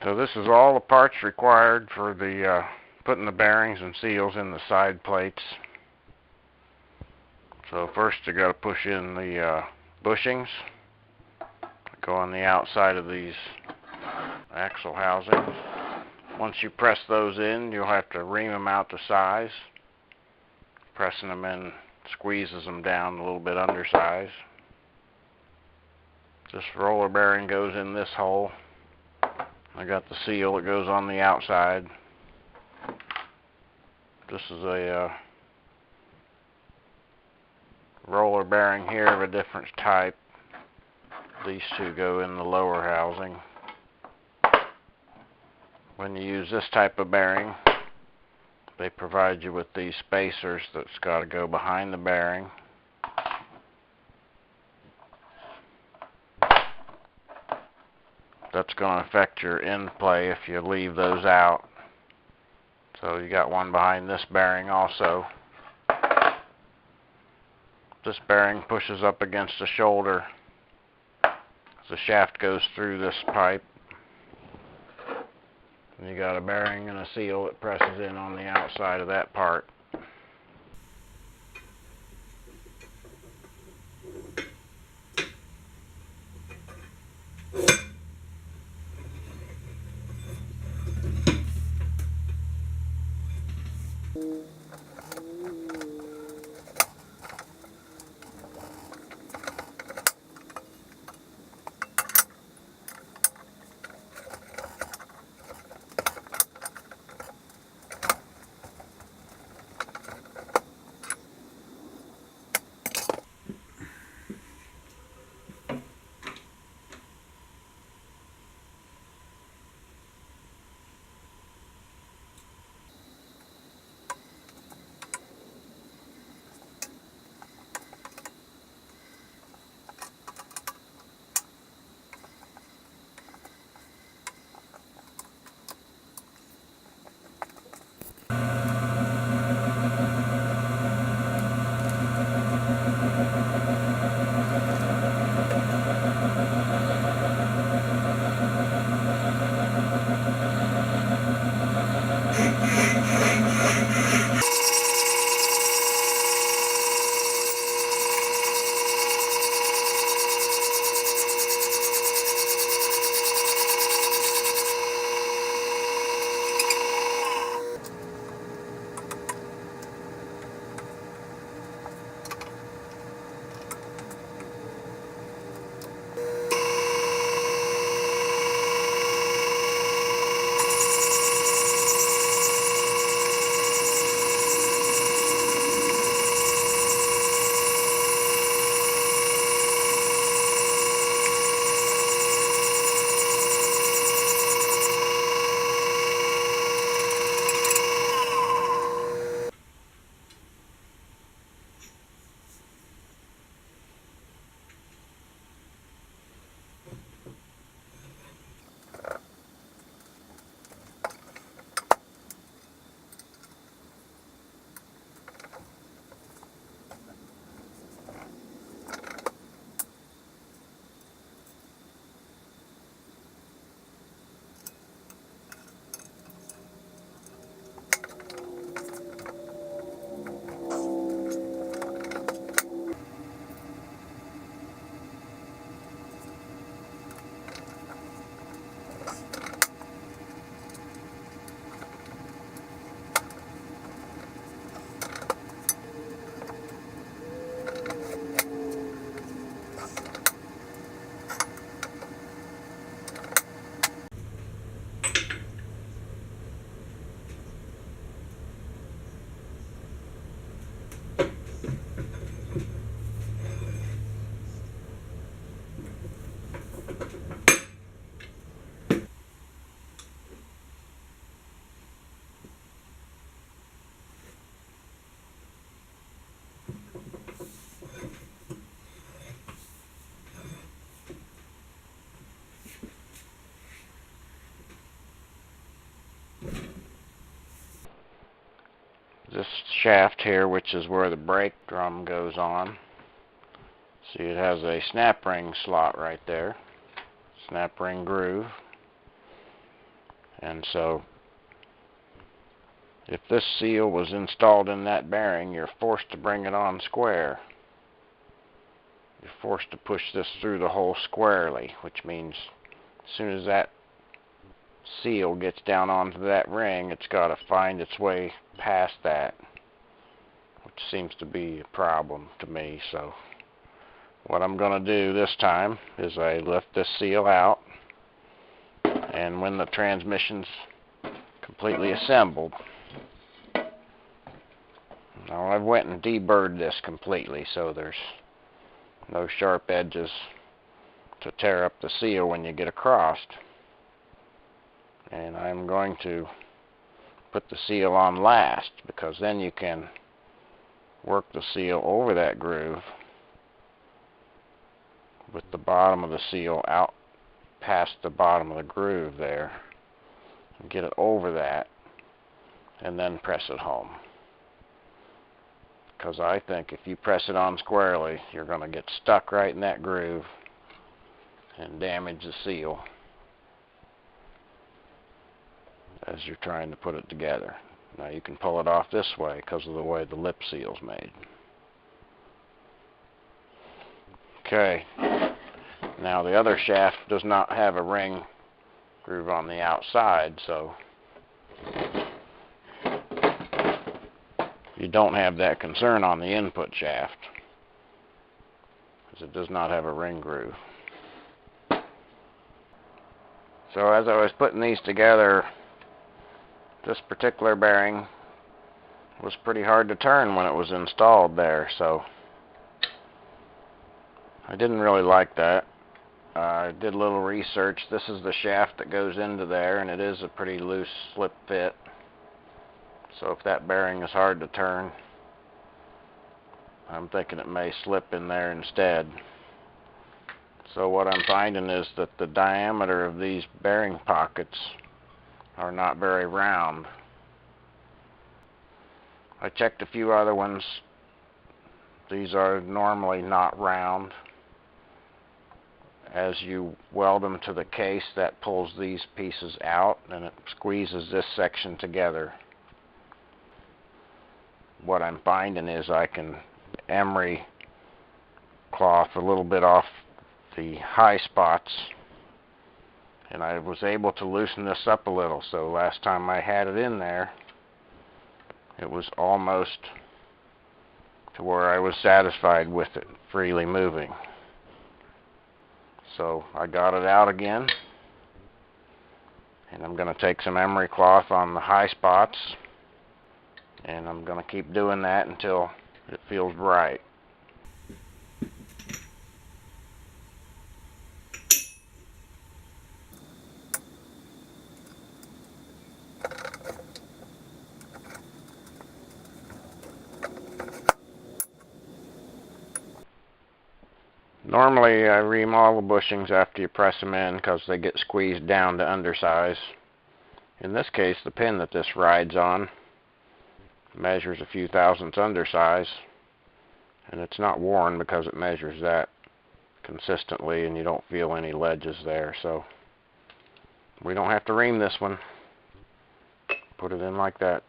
So this is all the parts required for the putting the bearings and seals in the side plates. So first you got to push in the bushings. Go on the outside of these axle housings. Once you press those in, you'll have to ream them out to size. Pressing them in squeezes them down a little bit undersize. This roller bearing goes in this hole. I got the seal that goes on the outside. This is a roller bearing here of a different type. These two go in the lower housing. When you use this type of bearing, they provide you with these spacers that's got to go behind the bearing. That's going to affect your end play if you leave those out. So you got one behind this bearing also. This bearing pushes up against the shoulder. The shaft goes through this pipe. And you got a bearing and a seal that presses in on the outside of that part. This shaft here, which is where the brake drum goes on, see it has a snap ring slot right there, snap ring groove. And so if this seal was installed in that bearing, you're forced to bring it on square. You're forced to push this through the hole squarely, which means as soon as that seal gets down onto that ring, it's got to find its way past that, which seems to be a problem to me. So what I'm going to do this time is I lift this seal out, and when the transmission's completely assembled, now I've went and deburred this completely so there's no sharp edges to tear up the seal when you get across. And I'm going to put the seal on last, because then you can work the seal over that groove with the bottom of the seal out past the bottom of the groove there, and get it over that, and then press it home. Because I think if you press it on squarely, you're going to get stuck right in that groove and damage the seal as you're trying to put it together. Now you can pull it off this way because of the way the lip seal's made. Okay, now the other shaft does not have a ring groove on the outside, so you don't have that concern on the input shaft, because it does not have a ring groove. So as I was putting these together, this particular bearing was pretty hard to turn when it was installed there, so I didn't really like that. I did a little research. This is the shaft that goes into there, and it is a pretty loose slip fit. So if that bearing is hard to turn, I'm thinking it may slip in there instead. So what I'm finding is that the diameter of these bearing pockets are not very round. I checked a few other ones. These are normally not round. As you weld them to the case, that pulls these pieces out and it squeezes this section together. What I'm finding is I can emery cloth a little bit off the high spots, and I was able to loosen this up a little. So last time I had it in there, it was almost to where I was satisfied with it freely moving. So I got it out again, and I'm going to take some emery cloth on the high spots, and I'm going to keep doing that until it feels right. Normally I ream all the bushings after you press them in because they get squeezed down to undersize. In this case, the pin that this rides on measures a few thousandths undersize, and it's not worn because it measures that consistently, and you don't feel any ledges there. So we don't have to ream this one. Put it in like that.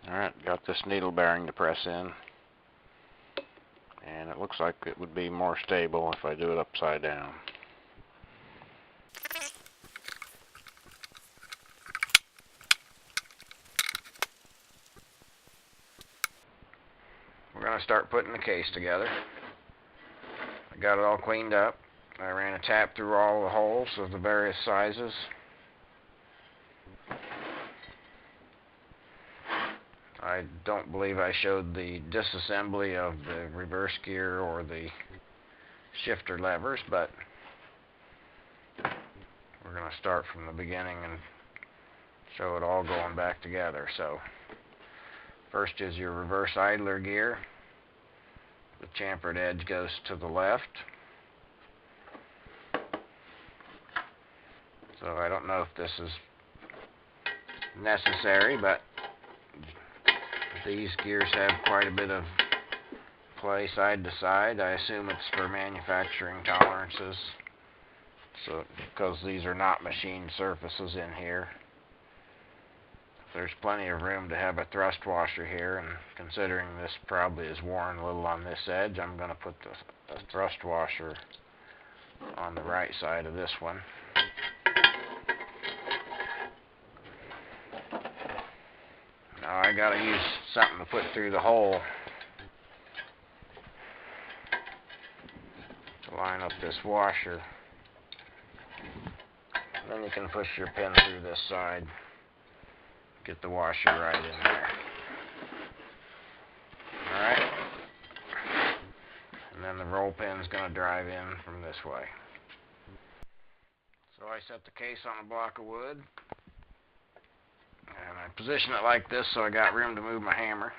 Alright, got this needle bearing to press in. and it looks like it would be more stable if I do it upside down. We're going to start putting the case together. I got it all cleaned up. I ran a tap through all the holes of the various sizes. I don't believe I showed the disassembly of the reverse gear or the shifter levers, but we're going to start from the beginning and show it all going back together. So first is your reverse idler gear. The chamfered edge goes to the left. So I don't know if this is necessary, but these gears have quite a bit of play side to side. I assume it's for manufacturing tolerances, so because these are not machined surfaces in here. There's plenty of room to have a thrust washer here, and considering this probably is worn a little on this edge, I'm going to put the thrust washer on the right side of this one. Now I got to use something to put through the hole to line up this washer. Then you can push your pin through this side. Get the washer right in there. Alright. And then the roll pin's going to drive in from this way. So I set the case on a block of wood. And I position it like this so I got room to move my hammer.